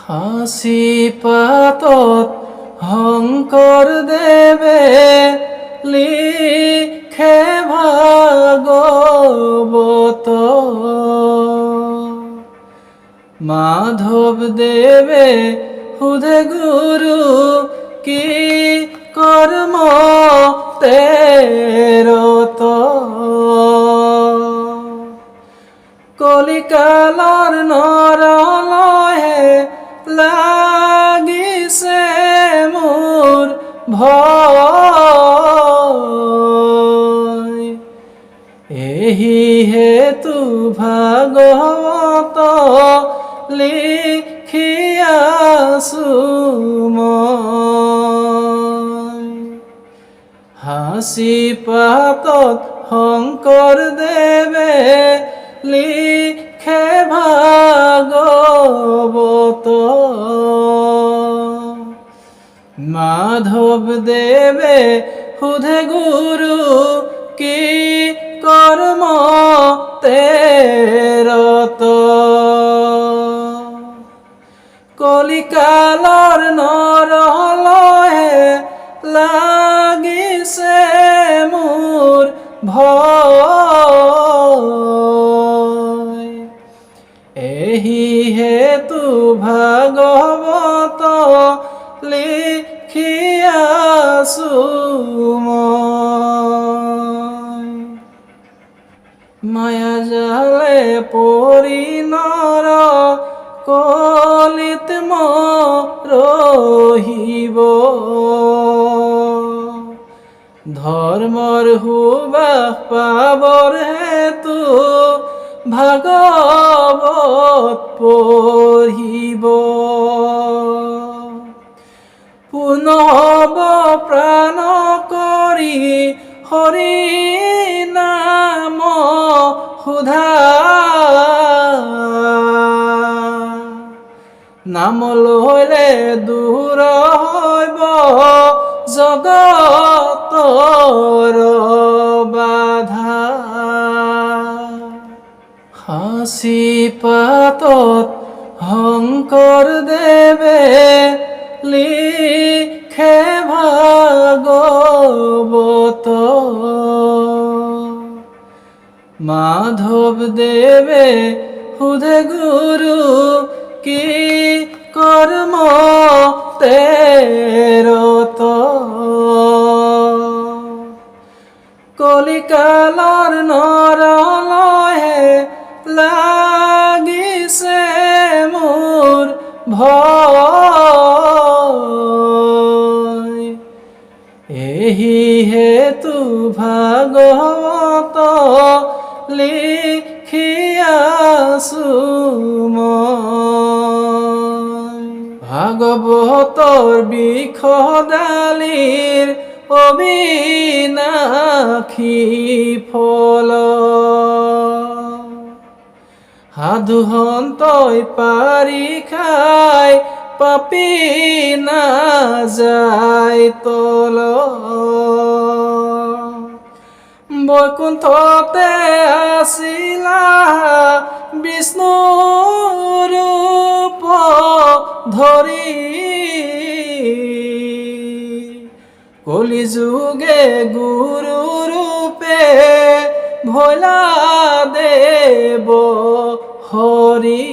হাসি পাতত শংকৰ দেৱে লিখে ভাগৱত। মাধৱ দেৱে সুধে গুৰু কি কৰ্ম তেৰত। কলিকালৰ নৰলয়ে লাগিছে মোৰ ভয়। এহি হেতু ভাগৱত লিখি আছো মই। হাসি পাতত শংকৰ দেৱে লিখে ভাগৱত। মাধৱ দেৱে সুধে গুৰু কি কৰ্ম তেৰত। কলিকালৰ নৰলয়ে লাগিছে মোৰ ভয়। এহি হেতু ভাগৱত লিখি আছো মই। মায়া জালে পৰি নৰ কলিত ৰহিব। ধৰ্মৰ সুবাস পাবৰ হেতু ভাগৱত পঢ়িব। পুনব প্ৰাণ কৰি হৰি নাম সুধা। নাম ললে দূৰ হৈব জগতৰ বাধা। হাসি পাতত শংকৰ দেৱে লিখে ভাগৱত। মাধৱ দেৱে সুধে গুৰু কি কৰ্ম তেৰত। কলিকালৰ নৰলয়ে লাগিছে মোৰ ভয়। এহি হেতু ভাগৱত লিখি আছো মই। ভাগৱতৰ বিষদালিৰ অবিনাশী ফল। সাধু সন্তই পাৰি খাই পাপী নাযায় তল। বৈকুণ্ঠতে আছিলা বিষ্ণু ৰূপ ধৰি। কলি যুগে গুৰু ৰূপে ভৈলা দেৱ হৰি।